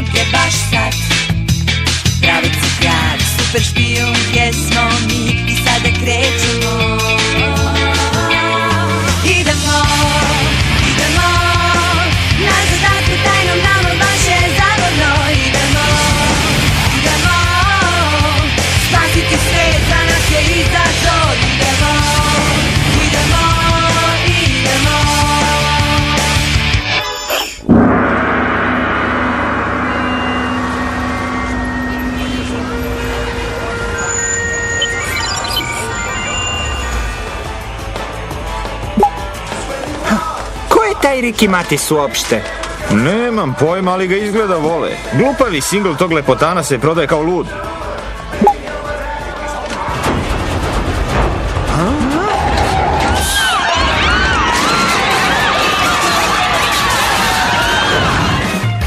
noge baš sad. Pravici kralj, super špijunke smo mi i sada krećemo. Idemo, idemo, na zadatku tajnom nama baš je zabavno. Idemo, idemo, spasiti svet za nas je izazov. Idemo, idemo, idemo. Taj Ricky Matis uopšte? Nemam pojma, ali ga izgleda vole. Glupavi singl tog lepotana se prodaje kao lud.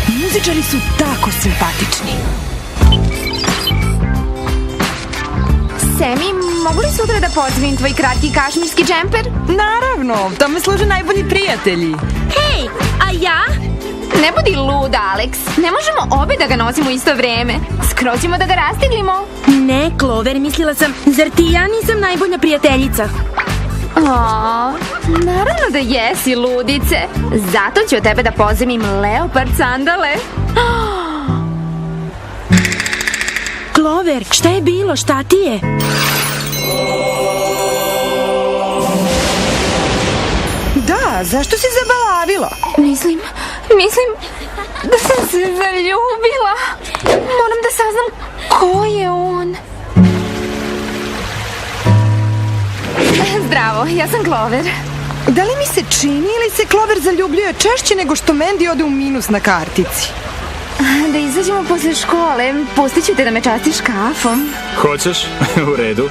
Muzičari su tako simpatični. Semi, mogu li sutra da pozovem tvoj kratki kašmirski džemper? Naravno, tome služe najbolji prijatelji. Hej, a ja? Ne budi luda, Alex. Ne možemo obe da ga nosimo u isto vreme. Skroz ćemo da ga rastiglimo. Ne, Clover, mislila sam, zar ti ja nisam najbolja prijateljica? Naravno da jesi, ludice. Zato ću od tebe da pozemim leopard sandale. Clover, šta je bilo, šta ti je? Da, zašto si zabalavila? Mislim da sam se zaljubila. Moram da saznam ko je on. Zdravo, ja sam Clover. Da li mi se čini ili se Clover zaljubljuje češće nego što Mandy ode u minus na kartici? Da izađemo posle škole, pustit ću te da me častiš kafom. Hoćeš? U redu.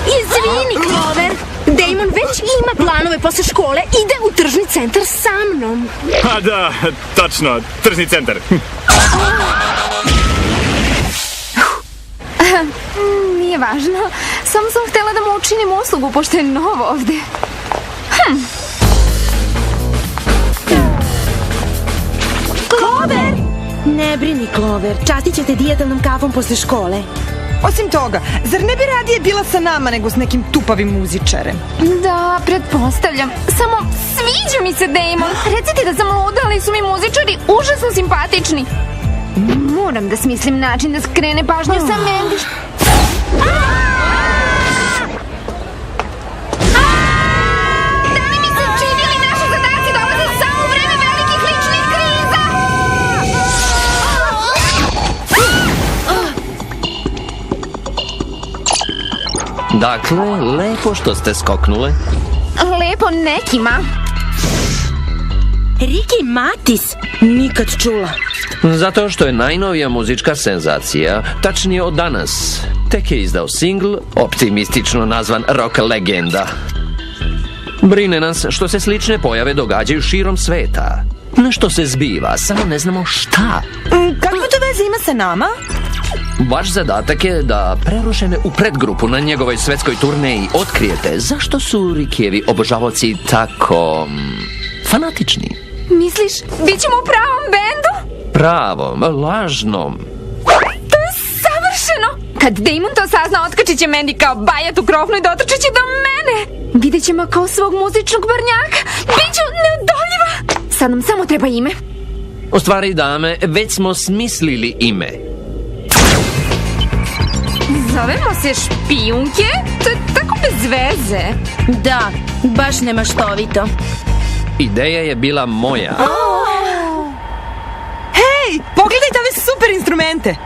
Izvini, Clover. Damon već ima planove posle škole, ide u tržni centar sa mnom. A da, tačno, tržni centar. Nije važno, samo sam htela da mu učinim uslugu, pošto je novo ovde. Clover! Ne brini, Clover, častit će te dijetalnom kafom posle škole. Osim toga, zar ne bi radije bila sa nama nego s nekim tupavim muzičarem? Da, pretpostavljam. Samo sviđa mi se Damon. Recite da sam luda, ali su mi muzičari užasno simpatični. Moram da smislim način da skrene pažnju sa Mandy. Da li mi se čini li naši zadaci dolaze samo u vreme velikih ličnih kriza? Dakle, lepo što ste skoknule. Lepo nekima. Ricky Matis? Nikad čula. Zato što je najnovija muzička senzacija, tačnije od danas. Tek je izdao singl, optimistično nazvan Rock Legenda. Brine nas što se slične pojave događaju širom sveta. Nešto se zbiva, samo ne znamo šta. Kakvo to veze ima sa nama? Vaš zadatak je da prerušene u predgrupu na njegovoj svetskoj turneji otkrijete zašto su Rickijevi obožavaoci tako fanatični. Misliš, bit ćemo u pravom bendu? Pravom, lažnom. To je savršeno! Kad Damon to sazna, otkačit će Mandy kao bajat u krofnu i dotrčat će do mene. Vidjet ćemo kao svog muzičnog barnjaka. Biću neodoljiva. Sad nam samo treba ime. U stvari, dame, već smo smislili ime. Zovemo se Špijunke? To je tako bez veze. Da, baš nemaštovito. Ideja je bila moja. Hej, pogledajte ove super instrumente!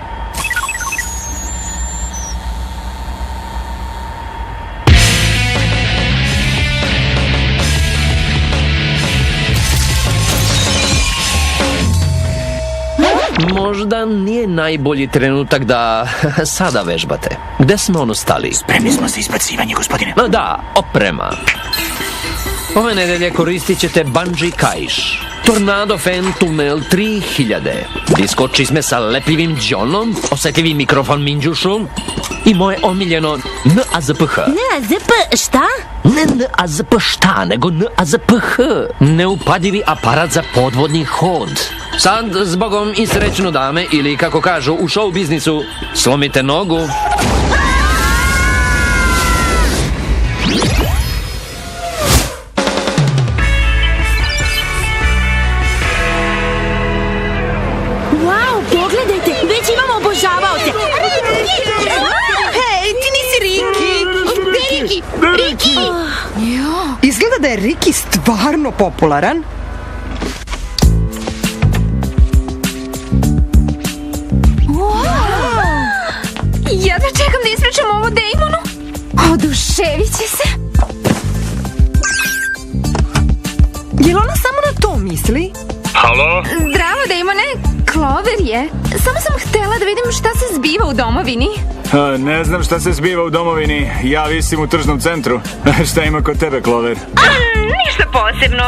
Možda nije najbolji trenutak da sada vežbate. Gde smo stali? Spremni smo za izbacivanje, gospodine. Da, oprema. Ove nedelje koristit ćete bungee kaiš, Tornado Fan tunel 3000, disko čizme sa lepljivim džonom, osjetljivim mikrofon minđušom i moje omiljeno NAZPH. NAZP šta? Ne NAZP šta, nego NAZPH. Neupadivi aparat za podvodni hod. Sad, zbogom i srećno dame, ili kako kažu u show biznisu, slomite nogu. Wow, pogledajte, već imamo obožavaoce. Hej, ti nisi Riki. Riki! Riki! Izgleda da je Riki stvarno popularan. Ja da čekam da ispričam ovo Damonu. Oduševit će se. Je li ona samo na to misli? Halo? Zdravo, Damone. Clover je. Samo sam htela da vidim šta se zbiva u domovini. Ne znam šta se zbiva u domovini. Ja visim u tržnom centru. Šta ima kod tebe, Clover? Ništa posebno.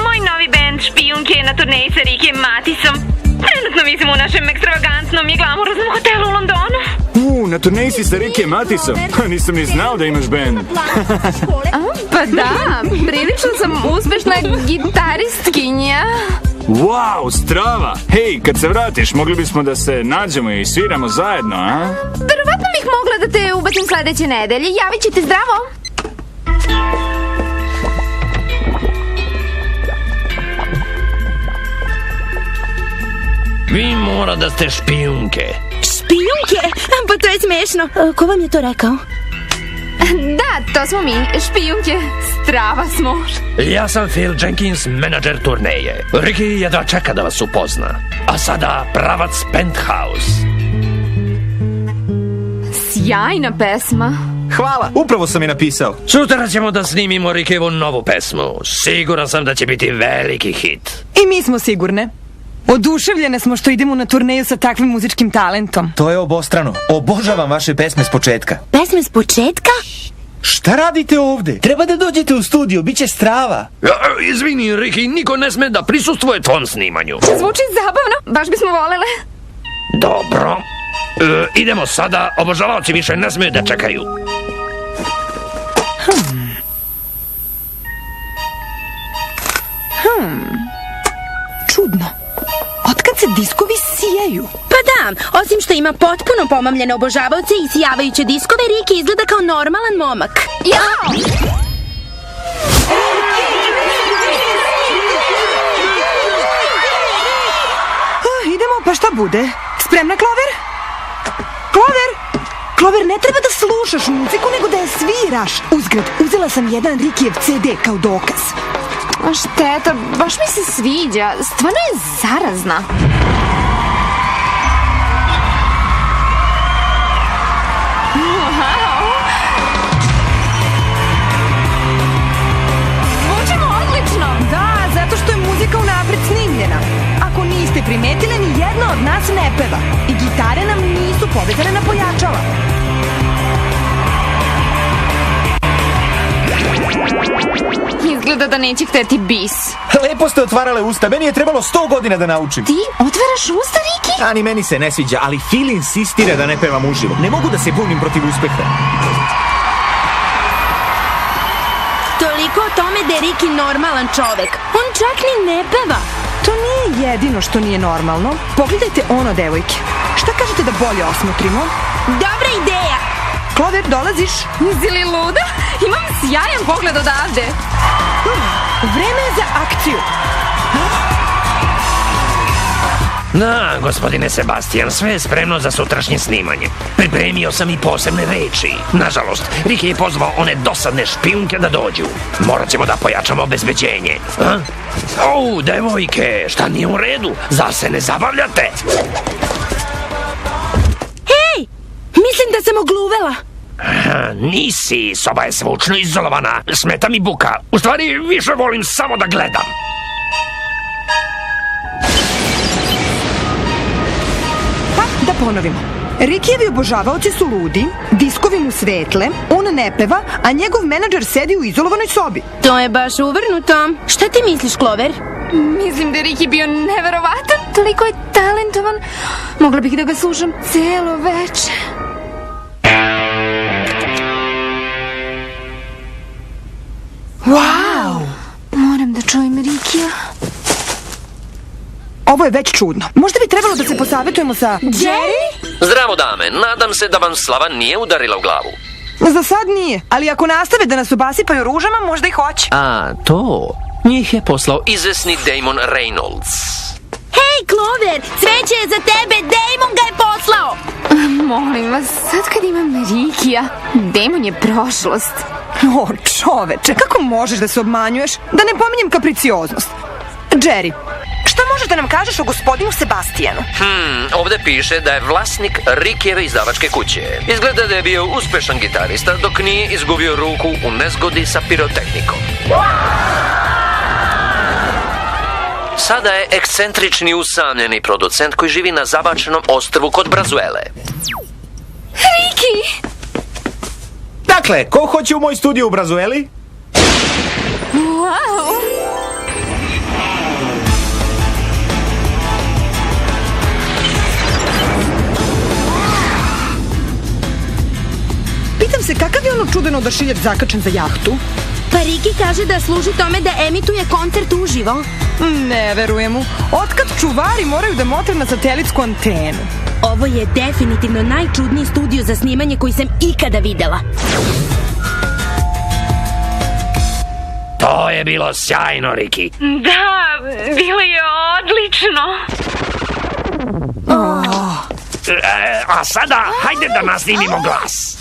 Moj novi band Špijunke je na turneji sa Rikijem Matisom. Trenutno visim u našem ekstravagantnom i glamuroznom hotelu u Londonu. Na turneji si sa Rikijem Matisom? Nisam ni znao da imaš band. Pa da, prilično sam uspešna gitaristkinja. Wow, strava! Hej, kad se vratiš, mogli bismo da se nađemo i sviramo zajedno, a? Verovatno bih mogla da te ubacim sledeće nedelje. Javit ćete, zdravo! Vi mora da ste špijunke. Špijunke? Pa to je smešno. Ko vam je to rekao? Da, to smo mi, špijunke. Strava smo. Ja sam Phil Jenkins, menadžer turneje. Ricky jedva čeka da vas upozna. A sada pravac Penthouse. Sjajna pesma. Hvala, upravo sam je napisao. Sutra ćemo da snimimo Rickijevu novu pesmu. Siguran sam da će biti veliki hit. I mi smo sigurne. Oduševljene smo što idemo na turneju sa takvim muzičkim talentom. To je obostrano. Obožavam vaše pesme s početka. Pesme s početka? Šta radite ovde? Treba da dođete u studio, bit će strava. Izvini, Ricky, niko ne sme da prisustvuje tvom snimanju. Zvuči zabavno, baš bismo volele. Dobro. Idemo sada, obožavaoci više ne smeju da čekaju. Čudno. Otkad se diskovi sijaju? Pa da, osim što ima potpuno pomamljene obožavaoce i sijavajuće diskove, Riki izgleda kao normalan momak. Jao! Idemo, pa šta bude? Spremna, Clover? Clover? Clover, ne treba da slušaš muziku, nego da je sviraš. Uzgred, uzela sam jedan Rikijev CD kao dokaz. Šteta, baš mi se sviđa. Stvarno je zarazna. Zvučimo odlično. Da, zato što je muzika unapred snimljena. Ako niste primetili, ni jedna od nas ne peva. I gitare nam nisu povezane na pojačala. Izgleda da neće hteti bis. Lepo ste otvarale usta, meni je trebalo 100 godina da naučim. Ti otvaraš usta, Riki? Ani meni se ne sviđa, ali Phil insistira da ne pevam uživo. Ne mogu da se bunim protiv uspeha. Toliko o tome da je Riki normalan čovek. On čak ni ne peva. To nije jedino što nije normalno. Pogledajte ono, devojke. Šta kažete da bolje osmotrimo? Dobra ideja. Clover, dolaziš? Nisi li luda? Imam sjajan pogled odavde. Vreme je za akciju. Da, gospodine Sebastian, sve je spremno za sutrašnje snimanje. Pripremio sam i posebne reči. Nažalost, Ricky je pozvao one dosadne špijunke da dođu. Morat ćemo da pojačamo obezbeđenje. Devojke, šta nije u redu? Zar se ne zabavljate? Hej, mislim da sam ogluvela. Nisi, soba je zvučno izolovana. Smeta mi buka. U stvari, više volim samo da gledam. Pa, da ponovimo. Rikijevi obožavaoci su ludi, diskovi mu svetle, on ne peva, a njegov menadžer sedi u izolovanoj sobi. To je baš uvrnuto. Šta ti misliš, Clover? Mislim da je Riki bio neverovatan, toliko je talentovan. Mogla bih da ga slušam celo veče. Wow! Moram da čujem Rikija. Ovo je već čudno. Možda bi trebalo da se posavetujemo sa... Jerry? Zdravo dame, nadam se da vam slava nije udarila u glavu. Za sad nije, ali ako nastave da nas obasipaju ružama, možda i hoće. A to, njih je poslao izvesni Damon Reynolds. Hej, Clover, cveće je za tebe, Damon ga je poslao. Molim vas, sad kad imam Rikija, Damon je prošlost. O, čoveče, kako možeš da se obmanjuješ? Da ne pominjem kapricioznost. Jerry, šta možeš da nam kažeš o gospodinu Sebastijanu? Ovde piše da je vlasnik Rikijeve izdavačke kuće. Izgleda da je bio uspešan gitarista dok nije izgubio ruku u nezgodi sa pirotehnikom. Sada je ekscentrični usamljeni producent koji živi na zabačenom ostrvu kod Brazuele. Riki! Dakle, ko hoće u moj studio u Brazueli? Wow! Pitam se kakav je ono čudeno odašiljač zakačen za jahtu? Pa Riki kaže da služi tome da emituje koncert uživo. Ne verujem mu. Otkad čuvari moraju da motre na satelitsku antenu? Ovo je definitivno najčudniji studio za snimanje koji sam ikada videla. To je bilo sjajno, Riki. Da, bilo je odlično. A sada, hajde da nasnimimo glas.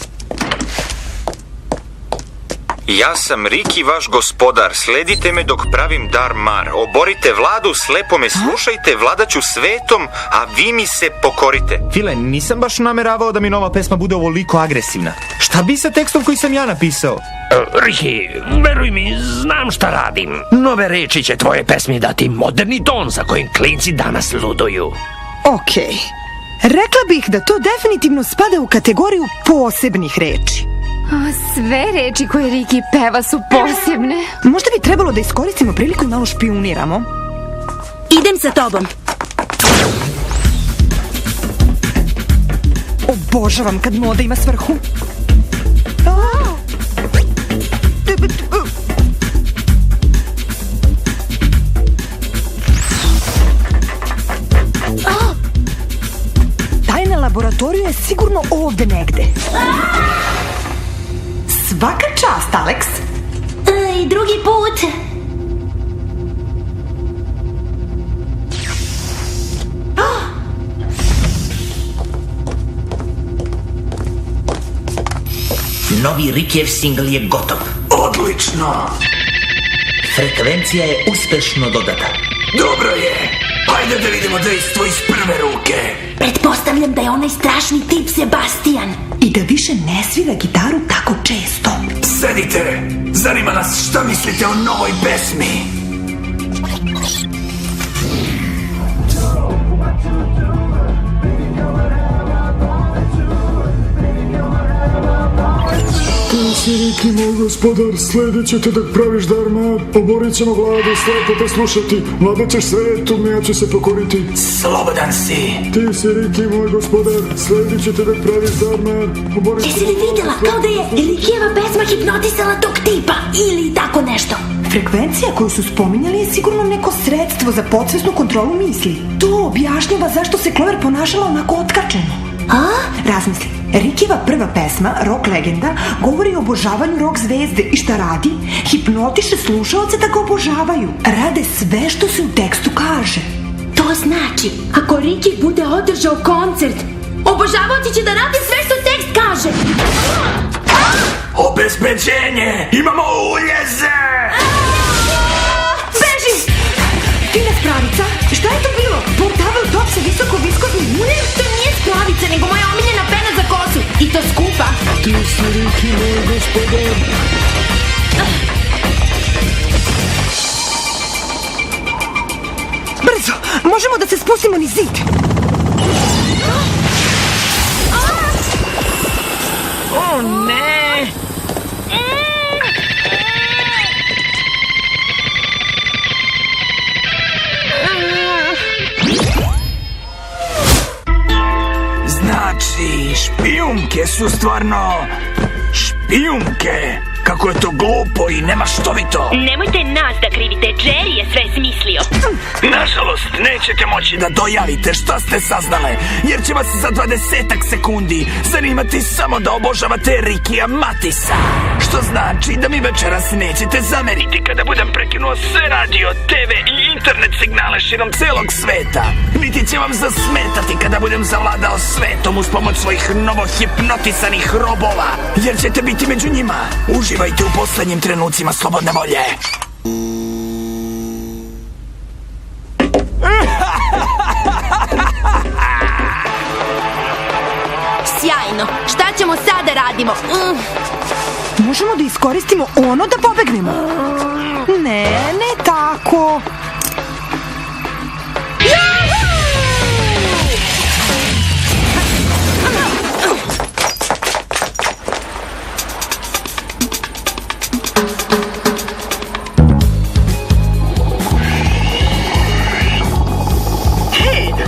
Ja sam Riki, vaš gospodar. Sledite me dok pravim dar mar. Oborite vladu, slepo me slušajte, vladaću svetom, a vi mi se pokorite. File, nisam baš nameravao da mi nova pesma bude ovoliko agresivna. Šta bi sa tekstom koji sam ja napisao? Riki, veruj mi, znam šta radim. Nove reči će tvoje pesmi dati moderni ton za kojim klinci danas luduju. Okej. Rekla bih da to definitivno spada u kategoriju posebnih reči. Sve reči koje Riki peva su posebne. Možda bi trebalo da iskoristimo priliku i malo špijuniramo. Idem sa tobom. Obožavam kad moda ima svrhu. Tajna laboratorija je sigurno ovde negde. Svaka čast, Alex. I drugi put. Novi Rikijev singl je gotov. Odlično. Frekvencija je uspešno dodata. Dobro je. Hajde da vidimo dejstvo iz prve ruke. Pretpostavljam da je onaj strašni tip Sebastijan. I da više ne svira gitaru tako često. Sedite. Zanima nas šta mislite o novoj pesmi. Ti si Riki, moj gospodar, sledit ću te dok praviš dar mar. Oborit ćemo vladu, slepo te slušati. Vladaćeš svetom, ja ću se pokoriti. Slobodan si. Ti si Riki, moj gospodar, sledit ću te dok praviš dar mar. Jesi li vidjela kao da je Rikijeva pesma hipnotisala tog tipa ili tako nešto? Frekvencija koju su spominjali je sigurno neko sredstvo za podsvesnu kontrolu misli. To objašnjava zašto se Clover ponašala onako otkačeno. Razmisli, Rikijeva prva pesma, Rock Legenda, govori o obožavanju rock zvezde i šta radi? Hipnotiše slušaoce da ga obožavaju. Rade sve što se u tekstu kaže. To znači, ako Riki bude održao koncert, obožavaoci će da rade sve što tekst kaže. Obezbeđenje! Imamo uljeze! Beži! Fina spravica? Šta je to bilo? Portavel top sa visoko viskoznim uljem? To nije spravica, nego moja omiljena pena za kosu. I to skupa. Ti si Riki, moj gospodar. Brzo! Možemo da se spustimo niz zid! O ne! Znači, špijunke su stvarno špijunke. Kako je to glupo i nemaštovito. Nemojte nas da krivite, Jerry je sve smislio. Nažalost, nećete moći da dojavite šta ste saznale, jer će vas za 20 sekundi zanimati samo da obožavate Rikija Matisa. Što znači da mi večeras nećete zameriti kada budem prekinuo sve radio, TV i internet signale širom celog sveta. Niti će vam zasmetati kada budem zavladao svetom uz pomoć svojih novohipnotisanih robova, jer ćete biti među njima. Uživajte u poslednjim trenucima slobodne volje. Sjajno. Šta ćemo sada radimo? Možemo da iskoristimo ono da pobegnemo. Ne tako.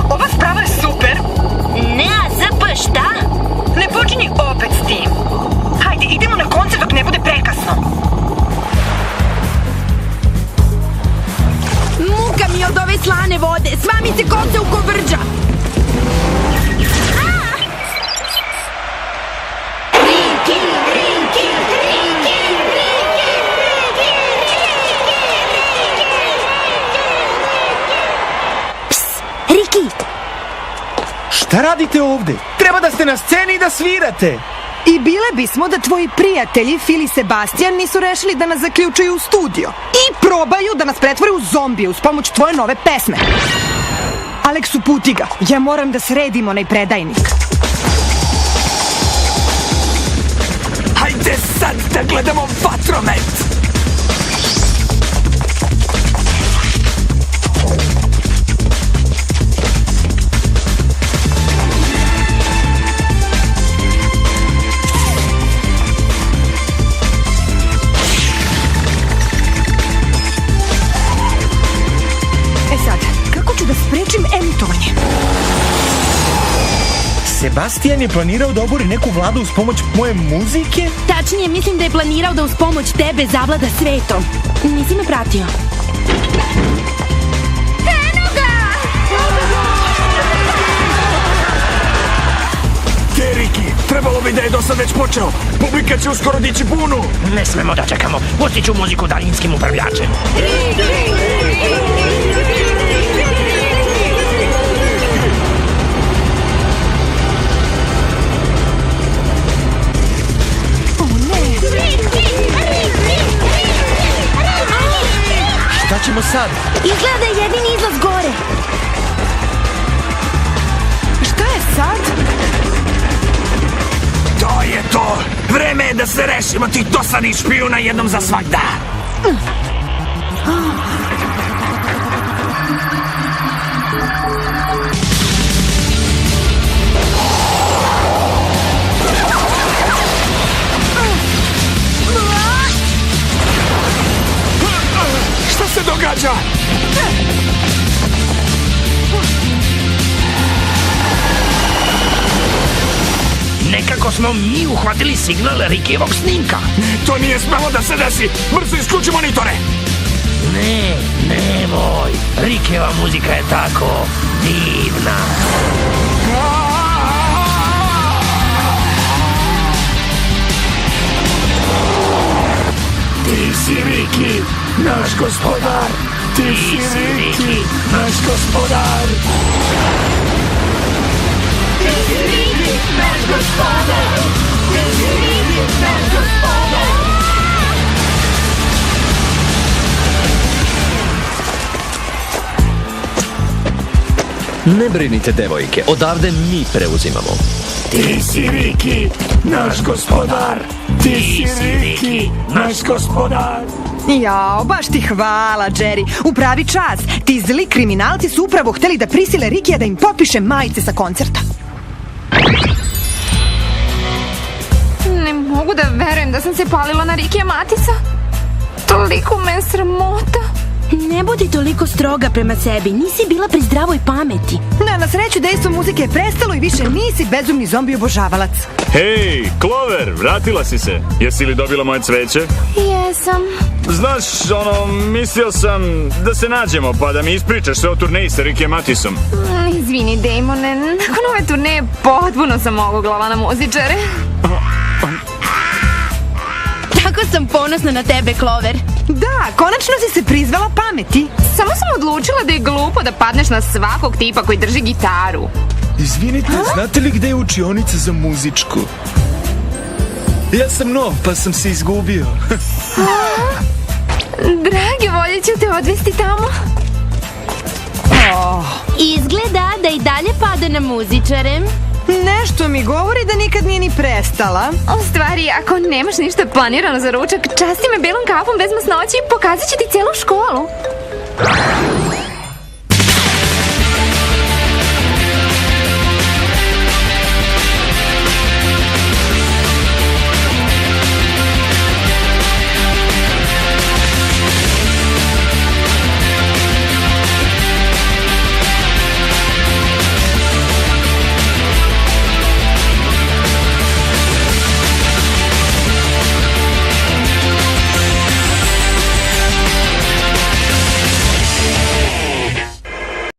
Ova sprava je super. Ne, a ZP šta? Ne počinji opet s tim. Hajde, idemo na koncert dok ne bude prekasno. Muka mi od ove slane vode. Sva mi se kosa u kovrđa. Riki! Šta radite ovde? Treba da ste na sceni i da svirate. I bile bismo da tvoji prijatelji Phil i Sebastian nisu rešili da nas zaključaju u studio i probaju da nas pretvore u zombije uz pomoć tvoje nove pesme. Aleksu, puti ga. Ja moram da sredim onaj predajnik. Hajde sad da gledamo vatromet. Sebastian je planirao da obori neku vladu uz pomoć moje muzike? Tačnije, mislim da je planirao da uz pomoć tebe zavlada svetom. Nisi me pratio. Eno ga! Riki, trebalo bi da je do sad već počeo. Publika će uskoro dići bunu. Ne smemo da čekamo. Pustit ću muziku daljinskim upravljačem. Šta ćemo sad? Izgleda da je jedini izlaz gore. Šta je sad? To je to. Vreme je da se rešimo tih dosadnih špijuna jednom za svagda. Šta se događa? Nekako smo mi uhvatili signal Rikijevog snimka. To nije smelo da se desi. Brzo isključi monitore. Ne, nemoj. Rikijeva muzika je tako divna. Ti si Riki, naš gospodar. Ti si Riki, naš gospodar. Ti si Riki, naš gospodar. Ti si Riki, naš gospodar. Ne brinite, devojke, odavde mi preuzimamo. Ti si Riki, naš gospodar. Ti si Riki, naš gospodar. Jao, baš ti hvala, Jerry. U pravi čas. Ti zli kriminalci su upravo hteli da prisile Rikija da im potpiše majice sa koncerta. Ne mogu da verujem da sam se palila na Rikija Matisa. Toliko me je sramota. Ne budi toliko stroga prema sebi, nisi bila pri zdravoj pameti. Na sreću dejstvo muzike je prestalo i više nisi bezumni zombi obožavalac. Hej, Clover, vratila si se. Jesi li dobila moje cveće? Jesam. Znaš, mislio sam da se nađemo pa da mi ispričaš sve o turneji sa Rikijem Matisom. Izvini, Damone, nakon ove turneje potpuno sam oguglala na muzičare. Tako sam ponosna na tebe, Clover. Da, konačno si se prizvala pameti. Samo sam odlučila da je glupo da padneš na svakog tipa koji drži gitaru. Izvinite, znate li gde je učionica za muzičku? Ja sam nov, pa sam se izgubio. Drage volje ću te odvesti tamo. Izgleda da i dalje pada na muzičare. Nešto mi govori da nikad nije ni prestala. U stvari, ako nemaš ništa planirano za ručak, časti me belom kafom bez masnoći i pokazat ću ti celu školu.